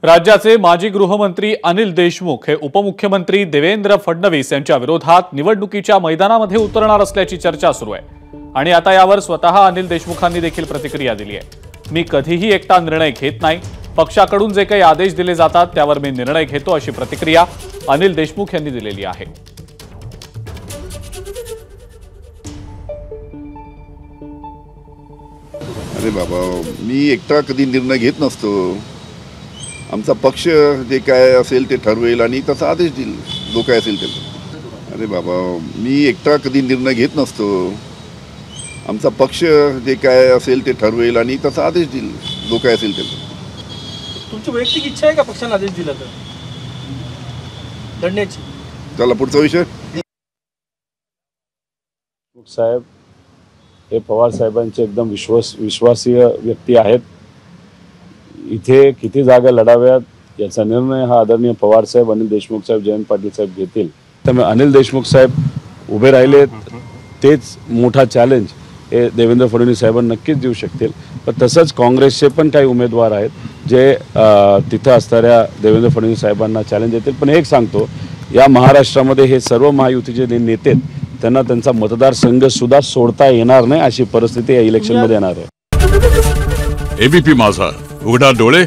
राज्याचे माजी गृहमंत्री अनिल देशमुख हे उपमुख्यमंत्री देवेंद्र फडणवीस यांच्या विरोधात निवडणुकीच्या मैदानामध्ये उतरणार असल्याची चर्चा सुरू आहे आणि आता यावर स्वतः अनिल देशमुखांनी देखील प्रतिक्रिया दिली आहे। मी कधीही एकटा निर्णय घेत नाही, पक्षाकडून जे काही आदेश दिले जातात त्यावर मी निर्णय घेतो अशी प्रतिक्रिया अनिल देशमुख यांनी दिलेली आहे। अरे बाबा, मी एकटा कधी निर्णय घेत नसतो। आमचा पक्ष जे काय असेल ते ठरवेल आणि तसा आदेश देईल जो काय असेल त्याला। अरे बाबा, मी एकटा कधी निर्णय घेत नसतो। आमचा पक्ष जे काय असेल ते ठरवेल आणि तसा आदेश देईल जो काय असेल त्याला। तुमची वैयक्तिक इच्छा आहे का पक्षाने आदेश दिला तर लढण्याची? चला पुढचा विषय। साहेब हे पवार साहेबांचे एकदम विश्वासीय व्यक्ती आहेत। इथे किती जागा लढाव्यात याचा निर्णय हा आदरणीय पवार साहेब, अनिल देशमुख साहेब, जयंत पाटील साहेब घेतील। त्यामुळे अनिल देशमुख साहेब उभे राहिले तेच मोठा चॅलेंज हे देवेंद्र फडणवीस साहेबांना नक्कीच देऊ शकतील। पण तसंच काँग्रेसचे पण काही उमेदवार आहेत जे तिथं असणाऱ्या देवेंद्र फडणवीस साहेबांना चॅलेंज देतील। पण एक सांगतो, या महाराष्ट्रामध्ये हे सर्व महायुतीचे नेते आहेत, त्यांना त्यांचा मतदारसंघ सुद्धा सोडता येणार नाही अशी परिस्थिती या इलेक्शनमध्ये येणार आहे। एबीपी माझा, उघडा डोळे